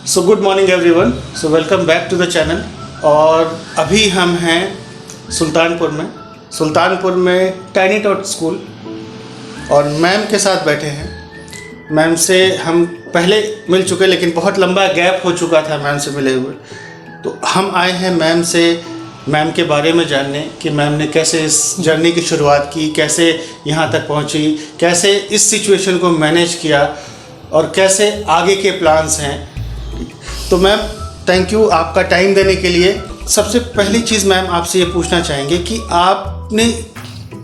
So good morning everyone. So welcome back to the channel. और अभी हम हैं सुल्तानपुर में टाइनी टॉट स्कूल और मैम के साथ बैठे हैं। मैम से हम पहले मिल चुके, लेकिन बहुत लंबा गैप हो चुका था मैम से मिले हुए। तो हम आए हैं मैम के बारे में जानने कि मैम ने कैसे इस जर्नी की शुरुआत की, कैसे यहाँ तक पहुँची, कैसे इस सिचुएशन को मैनेज किया और कैसे आगे के प्लान्स हैं। तो मैम थैंक यू आपका टाइम देने के लिए। सबसे पहली चीज़ मैम आपसे ये पूछना चाहेंगे कि आपने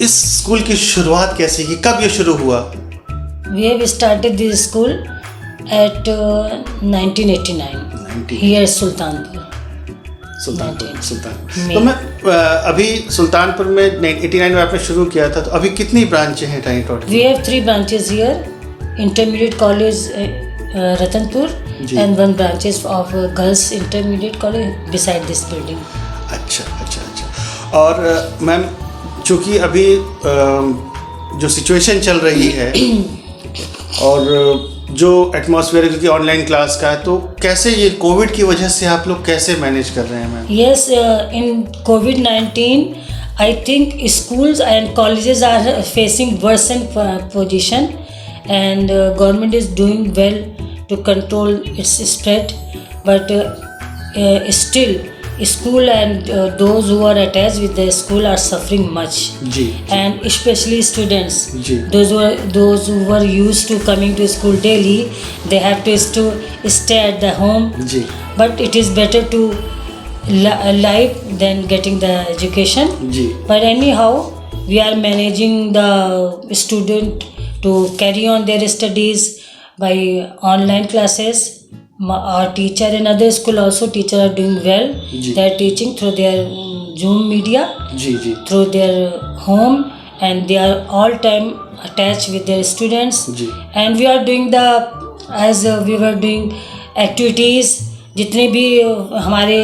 इस स्कूल की शुरुआत कैसे की, कब ये शुरू हुआ? We have started this school at 1989 here Sultanpur. सुल्तान। तो मैं अभी सुल्तानपुर में 89 में आपने शुरू किया था, तो अभी कितनी ब्रांचें हैं टाइनी टॉट की? We have 3 branches here. Intermediate College Ratanpur and 1 branches of Girls Intermediate College beside this building. अच्छा। और मैम चूँकि अभी जो सिचुएशन चल रही है और जो एटमॉस्फेयर क्योंकि ऑनलाइन क्लास का है, तो कैसे ये कोविड की वजह से आप लोग कैसे मैनेज कर रहे हैं ma'am? Yes, in COVID-19 I think schools and colleges are facing worsened position and government is doing well to control its spread, but still school and those who are attached with the school are suffering much. जी। And especially students, जी। those who were used to coming to school daily, they have to stay at the home. जी। But it is better to live than getting the education. जी। But anyhow, we are managing the student to carry on their studies by online classes. Our teacher in other school also teacher are doing well. They are teaching through their Zoom media, जी। through their home, and they are all time attached with their students. जी। And we are doing we were doing activities जितने भी हमारे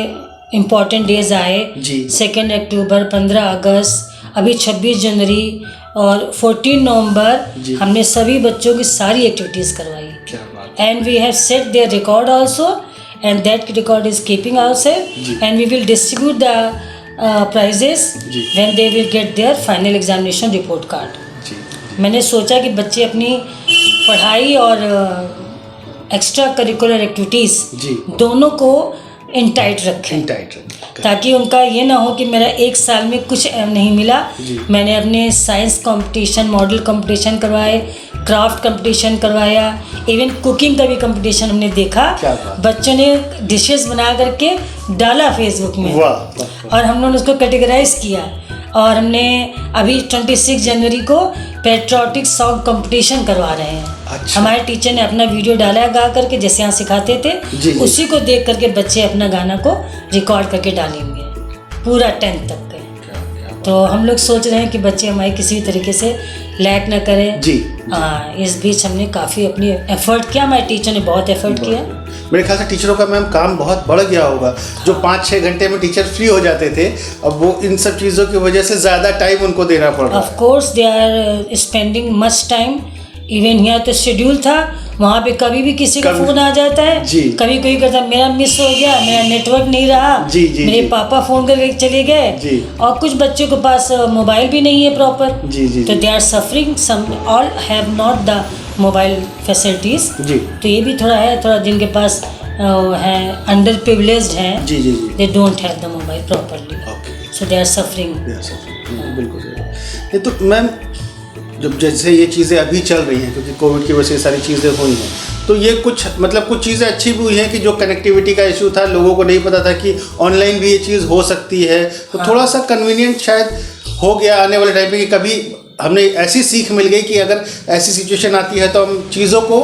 important days आए, 2 अक्टूबर, 15 अगस्त, अभी 26 जनवरी और 14 नवंबर, हमने सभी बच्चों की सारी एक्टिविटीज़ करवाई। And we have set their record also, and that record is keeping ourselves, and we will distribute the prizes when they will get their final examination report card. मैंने सोचा कि बच्चे अपनी पढ़ाई और एक्स्ट्रा करिकुलर एक्टिविटीज़ दोनों को इंटाइट रखें, ताकि उनका ये ना हो कि मेरा 1 साल में कुछ नहीं मिला। मैंने अपने साइंस कंपटीशन, मॉडल कंपटीशन करवाए, क्राफ्ट कंपटीशन करवाया, इवन कुकिंग का भी कंपटीशन हमने देखा। बच्चों ने डिशेस बना करके डाला फेसबुक में और हम लोगों ने उसको कैटेगराइज किया। और हमने अभी 26 जनवरी को पेट्रियोटिक सॉन्ग कंपटीशन करवा रहे हैं। अच्छा। हमारे टीचर ने अपना वीडियो डाला है गा करके, जैसे यहाँ सिखाते थे, उसी को देख करके बच्चे अपना गाना को रिकॉर्ड करके डालेंगे पूरा 10th तक के। तो हम लोग सोच रहे हैं कि बच्चे हमारे किसी तरीके से लैक ना करें। हाँ, इस बीच हमने काफ़ी अपनी एफर्ट किया, हमारे टीचर ने बहुत एफर्ट किया। मेरे ख्याल से टीचरों का मैम काम बहुत बढ़ गया होगा। जो 5-6 घंटे में टीचर फ्री हो जाते थे, अब वो इन सब चीज़ों की वजह से ज़्यादा टाइम उनको देना पड़ रहा है। Of course they are spending much time. Even यहाँ तो शेड्यूल था, वहाँ पे कभी भी किसी का फ़ोन आ जाता है, कभी कोई कहता मेरा मिस हो गया, मेरा नेटवर्क नहीं रहा, मेरे पापा फ़ोन करके चले गए, और कुछ बच्चों के पास मोबाइल भी नहीं है प्रॉपर, तो they are suffering. Some all have not the mobile facilities. तो ये भी थोड़ा है, थोड़ा जिनके पास है अंडर प्रिविलेज्ड हैं, they don't have the mobile properly, so they are suffering. बिल्कुल। ये तो मैम जब जैसे ये चीज़ें अभी चल रही हैं, क्योंकि कोविड की वजह से सारी चीज़ें हुई हैं, तो ये कुछ चीज़ें अच्छी भी हुई हैं कि जो कनेक्टिविटी का इशू था, लोगों को नहीं पता था कि ऑनलाइन भी ये चीज़ हो सकती है, तो थोड़ा सा कन्वीनियंट शायद हो गया आने वाले टाइम में कि कभी हमें ऐसी सीख मिल गई कि अगर ऐसी सिचुएशन आती है तो हम चीज़ों को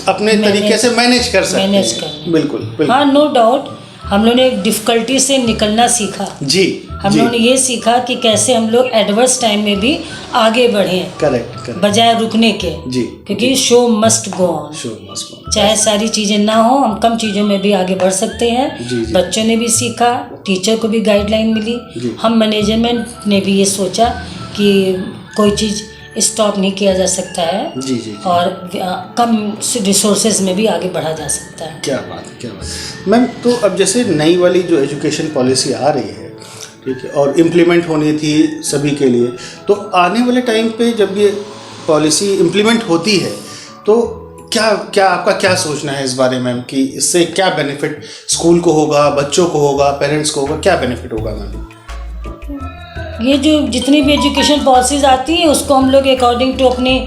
अपने तरीके से मैनेज कर सकते हैं। बिल्कुल। हाँ, नो डाउट हम लोगों ने डिफ़िकल्टी से निकलना सीखा। हम लोगों ने ये सीखा कि कैसे हम लोग एडवर्स टाइम में भी आगे बढ़ें, करेक्ट, बजाय रुकने के। क्योंकि शो मस्ट गो ऑन, चाहे सारी चीज़ें ना हो, हम कम चीज़ों में भी आगे बढ़ सकते हैं। बच्चों ने भी सीखा, टीचर को भी गाइडलाइन मिली, हम मैनेजमेंट ने भी ये सोचा कि कोई चीज़ स्टॉप नहीं किया जा सकता है। जी जी। और कम रिसोर्सेज में भी आगे बढ़ा जा सकता है। क्या बात है, क्या बात है मैम। तो अब जैसे नई वाली जो एजुकेशन पॉलिसी आ रही है, ठीक है, और इम्प्लीमेंट होनी थी सभी के लिए, तो आने वाले टाइम पे जब ये पॉलिसी इम्प्लीमेंट होती है तो क्या आपका क्या सोचना है इस बारे में कि इससे क्या बेनिफिट स्कूल को होगा, बच्चों को होगा, पेरेंट्स को होगा, क्या बेनिफिट होगा मैम? ये जो जितनी भी एजुकेशन पॉलिसीज आती हैं उसको हम लोग अकॉर्डिंग टू अपनी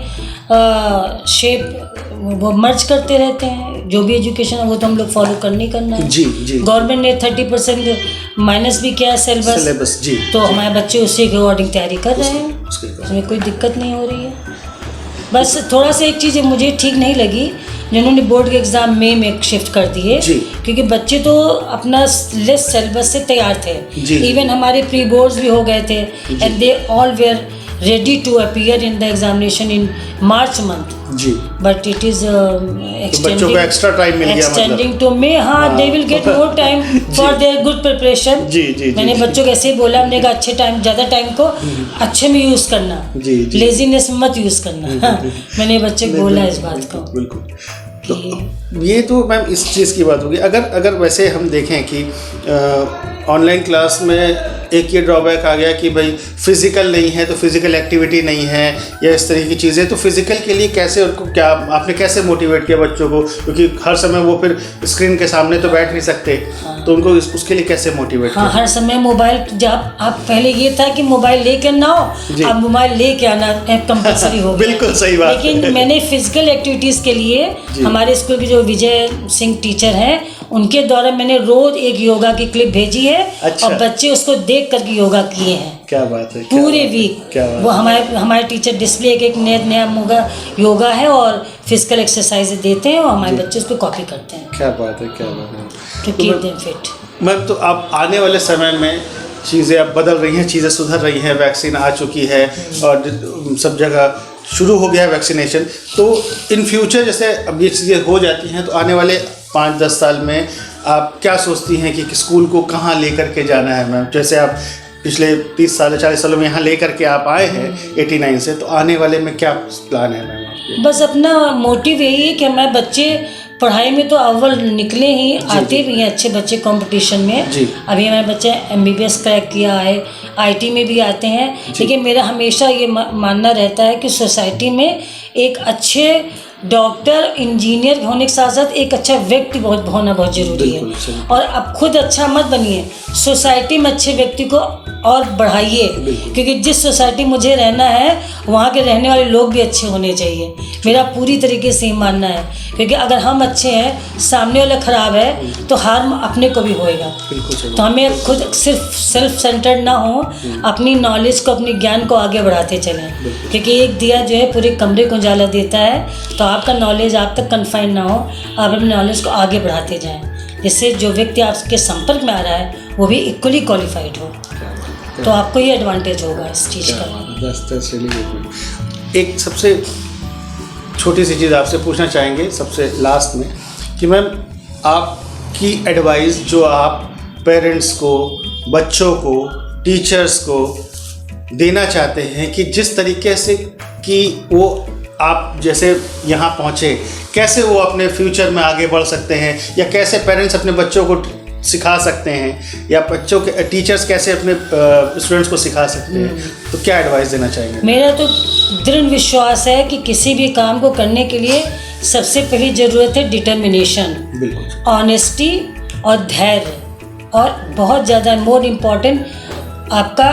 शेप वो मर्ज करते रहते हैं। जो भी एजुकेशन है वो तो हम लोग फॉलो करना ही करना है। जी जी। गवर्नमेंट ने 30% माइनस भी किया है सिलेबस जी। तो हमारे बच्चे उसी के अकॉर्डिंग तैयारी कर रहे हैं, उसमें कोई दिक्कत नहीं हो रही है। बस थोड़ा सा एक चीज़ मुझे ठीक नहीं लगी, जिन्होंने बोर्ड के एग्ज़ाम में शिफ्ट कर दिए, क्योंकि बच्चे तो अपना लेस सिलेबस से तैयार थे। इवन हमारे प्री बोर्ड्स भी हो गए थे and they all were ready to appear in the examination in March month. जी। But it is तो बच्चों को एक्स्ट्रा टाइम मिल गया, extending to May। हाँ, they will get more time for their good preparation। जी जी। मैंने बच्चों को ऐसे ही बोला, हमने कहा अच्छे टाइम, ज़्यादा टाइम को अच्छे में यूज़ करना, लेजीनेस में मत यूज़ करना। मैंने बच्चे को बोला इस बात को। बिल्कुल। तो ये तो मैम इस चीज़ की बात होगी। अगर वैसे हम देखें कि ऑनलाइन क्लास में एक ये ड्रॉबैक आ गया कि भाई फिज़िकल नहीं है तो फिज़िकल एक्टिविटी नहीं है या इस तरह की चीज़ें, तो फिज़िकल के लिए कैसे उनको क्या आपने कैसे मोटिवेट किया बच्चों को, क्योंकि हर समय वो फिर स्क्रीन के सामने तो बैठ नहीं सकते। हाँ। तो उनको उसके लिए कैसे मोटिवेट किया? हाँ, हर समय मोबाइल, जब आप पहले ये था कि मोबाइल लेकर ना हो, अब मोबाइल लेके आना कंपल्सरी हो गया। बिल्कुल सही बात। लेकिन मैंने फिजिकल एक्टिविटीज़ के लिए हमारे स्कूल के जो विजय सिंह टीचर हैं उनके द्वारा मैंने रोज एक योगा की क्लिप भेजी है। अच्छा। और बच्चे उसको देख करके योगा किए हैं। क्या बात है, पूरे वीक वो हमारे टीचर डिस्प्ले एक नया योगा है और फिजिकल एक्सरसाइज देते हैं और हमारे बच्चे उसको कॉपी करते हैं। क्या बात है, क्या बात है, to keep them fit. Ma'am तो आप आने वाले समय में चीज़ें अब बदल रही हैं, चीज़ें सुधर रही हैं, वैक्सीन आ चुकी है और सब जगह शुरू हो गया है वैक्सीनेशन, तो इन फ्यूचर जैसे अब ये चीज़ें हो जाती हैं तो आने वाले 5-10 साल में आप क्या सोचती हैं कि स्कूल को कहाँ लेकर के जाना है मैम? जैसे आप पिछले 30 साल 40 सालों में यहाँ लेकर के आप आए हैं 89 से, तो आने वाले में क्या प्लान है मैम आपके? बस अपना मोटिव यही है कि हमारे बच्चे पढ़ाई में तो अव्वल निकले ही, आते भी हैं अच्छे बच्चे कंपटीशन में। अभी हमारे बच्चे MBBS क्रैक किया है, IT में भी आते हैं। लेकिन मेरा हमेशा ये मानना रहता है कि सोसाइटी में एक अच्छे डॉक्टर इंजीनियर होने के साथ साथ एक अच्छा व्यक्ति होना बहुत ज़रूरी है। और अब खुद अच्छा मत बनिए, सोसाइटी में अच्छे व्यक्ति को और बढ़ाइए, क्योंकि जिस सोसाइटी मुझे रहना है वहाँ के रहने वाले लोग भी अच्छे होने चाहिए। मेरा पूरी तरीके से ही मानना है, क्योंकि अगर हम अच्छे हैं, सामने वाला ख़राब है तो हार्म अपने को भी होएगा। तो हमें खुद सिर्फ सेल्फ सेंटर्ड ना हो, अपनी नॉलेज को, अपने ज्ञान को आगे बढ़ाते चलें, क्योंकि एक दिया जो है पूरे कमरे को उजाला देता है। तो आपका नॉलेज आप तक कन्फाइन ना हो, आप अपने नॉलेज को आगे बढ़ाते जाएं, जिससे जो व्यक्ति आपके संपर्क में आ रहा है वो भी इक्वली क्वालिफाइड हो, तो आपको ये एडवांटेज होगा इस चीज़ का। एक सबसे छोटी सी चीज़ आपसे पूछना चाहेंगे सबसे लास्ट में कि मैम आपकी एडवाइस जो आप पेरेंट्स को, बच्चों को, टीचर्स को देना चाहते हैं कि जिस तरीके से कि वो आप जैसे यहाँ पहुँचे, कैसे वो अपने फ्यूचर में आगे बढ़ सकते हैं, या कैसे पेरेंट्स अपने बच्चों को सिखा सकते हैं, या बच्चों के टीचर्स कैसे अपने स्टूडेंट्स को सिखा सकते हैं, तो क्या एडवाइस देना चाहेंगे? मेरा तो दृढ़ विश्वास है कि किसी भी काम को करने के लिए सबसे पहली ज़रूरत है डिटर्मिनेशन, ऑनेस्टी और धैर्य, और बहुत ज़्यादा मोर इम्पॉर्टेंट आपका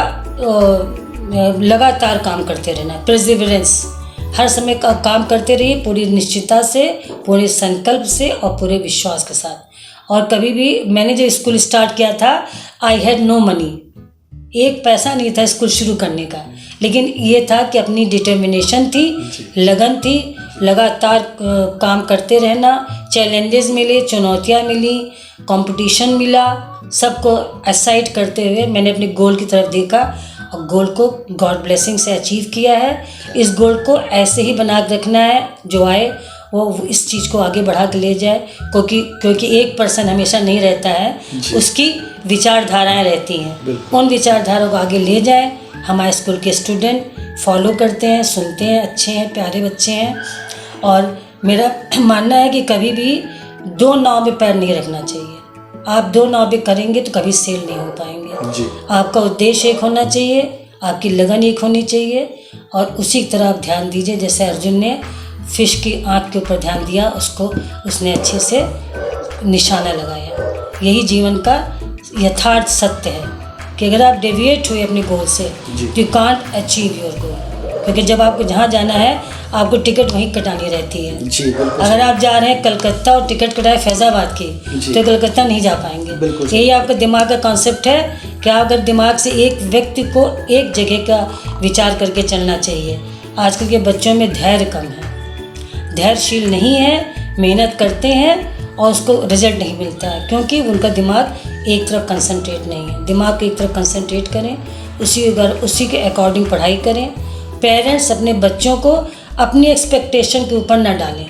लगातार काम करते रहना, परसिवरेंस। हर समय का काम करते रहिए पूरी निश्चितता से, पूरे संकल्प से और पूरे विश्वास के साथ। और कभी भी, मैंने जब स्कूल स्टार्ट किया था, आई हैड नो मनी, एक पैसा नहीं था स्कूल शुरू करने का, लेकिन ये था कि अपनी डिटर्मिनेशन थी, लगन थी, लगातार काम करते रहना। चैलेंजेस मिले, चुनौतियाँ मिली, कंपटीशन मिला, सबको असाइड करते हुए मैंने अपने गोल की तरफ देखा और गोल को गॉड ब्लेसिंग से अचीव किया है। इस गोल को ऐसे ही बना के रखना है, जो आए वो इस चीज़ को आगे बढ़ा के ले जाए, क्योंकि एक पर्सन हमेशा नहीं रहता है, उसकी विचारधाराएं रहती हैं। उन विचारधाराओं को आगे ले जाएं, हमारे स्कूल के स्टूडेंट फॉलो करते हैं, सुनते हैं, अच्छे हैं, प्यारे बच्चे हैं। और मेरा मानना है कि कभी भी दो नाव में पैर नहीं रखना चाहिए। आप दो नाव पे करेंगे तो कभी सेल नहीं हो पाएंगे जी। आपका उद्देश्य एक होना चाहिए, आपकी लगन एक होनी चाहिए, और उसी की तरह आप ध्यान दीजिए। जैसे अर्जुन ने फिश की आँख के ऊपर ध्यान दिया, उसको उसने अच्छे से निशाना लगाया। यही जीवन का यथार्थ सत्य है कि अगर आप डेविएट हुए अपने गोल से तो you can't achieve your goal. क्योंकि जब आपको जहाँ जाना है आपको टिकट वहीं कटानी रहती है। जी, अगर आप जा रहे हैं कलकत्ता और टिकट कटाए फैज़ाबाद की तो कलकत्ता नहीं जा पाएंगे। यही आपका दिमाग का कॉन्सेप्ट है कि आप अगर दिमाग से एक व्यक्ति को एक जगह का विचार करके चलना चाहिए। आजकल के बच्चों में धैर्य कम है, धैर्यशील नहीं है, मेहनत करते हैं और उसको रिजल्ट नहीं मिलता है क्योंकि उनका दिमाग एक तरफ कंसंट्रेट नहीं है। दिमाग को एक तरफ कंसंट्रेट करें, उसी के अकॉर्डिंग पढ़ाई करें। पेरेंट्स अपने बच्चों को अपनी एक्सपेक्टेशन के ऊपर ना डालें।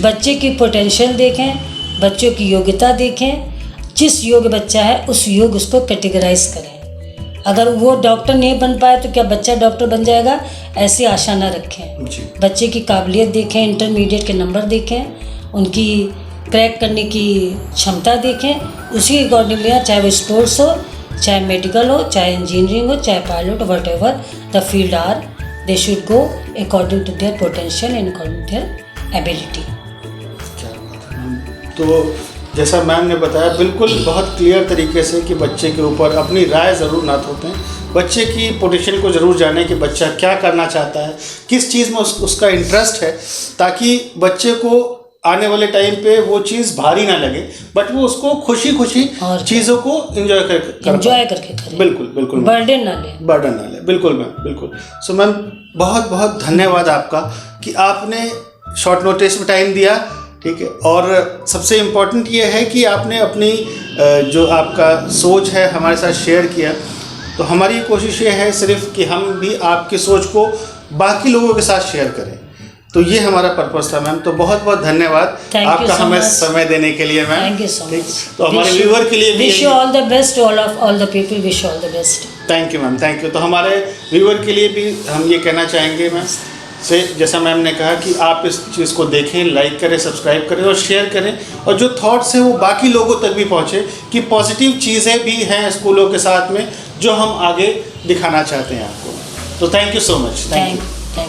बच्चे की पोटेंशियल देखें, बच्चों की योग्यता देखें। जिस योग्य बच्चा है उस योग्य उसको कैटेगराइज करें। अगर वो डॉक्टर नहीं बन पाए तो क्या बच्चा डॉक्टर बन जाएगा, ऐसी आशा ना रखें। बच्चे की काबिलियत देखें, इंटरमीडिएट के नंबर देखें, उनकी क्रैक करने की क्षमता देखें, उसी के अकॉर्डिंग लें। चाहे वो स्पोर्ट्स हो, चाहे मेडिकल हो, चाहे इंजीनियरिंग हो, चाहे pilot, whatever the field are, they should go according to their potential and according to their ability। तो जैसा मैम ने बताया बिल्कुल बहुत क्लियर तरीके से कि बच्चे के ऊपर अपनी राय ज़रूर ना थोपें। बच्चे की पोटेंशियल को ज़रूर जानें कि बच्चा क्या करना चाहता है, किस चीज़ में उसका इंटरेस्ट है, ताकि बच्चे को आने वाले टाइम पे वो चीज़ भारी ना लगे, बट वो उसको खुशी चीज़ों को एंजॉय करके करे। बिल्कुल बर्डन ना ले। बिल्कुल मैम, बिल्कुल। सो मैम बहुत बहुत धन्यवाद आपका कि आपने शॉर्ट नोटिस में टाइम दिया, ठीक है। और सबसे इम्पोर्टेंट ये है कि आपने अपनी जो आपका सोच है हमारे साथ शेयर किया। तो हमारी कोशिश ये है सिर्फ कि हम भी आपकी सोच को बाकी लोगों के साथ शेयर करें। तो ये हमारा पर्पस था मैम। तो बहुत बहुत धन्यवाद आपका हमें समय देने के लिए ma'am. Thank you so much. तो हमारे व्यूअर के लिए भी wish you all the best, all the people wish all the best. Thank you ma'am, thank you. तो हमारे व्यूअर के लिए भी हम ये कहना चाहेंगे मैम से, जैसा मैम ने कहा कि आप इस चीज़ को देखें, लाइक करें, सब्सक्राइब करें और शेयर करें, और जो थॉट्स हैं वो बाकी लोगों तक भी पहुँचे कि पॉजिटिव चीज़ें भी हैं स्कूलों के साथ में जो हम आगे दिखाना चाहते हैं आपको। तो thank you so much. Thank you.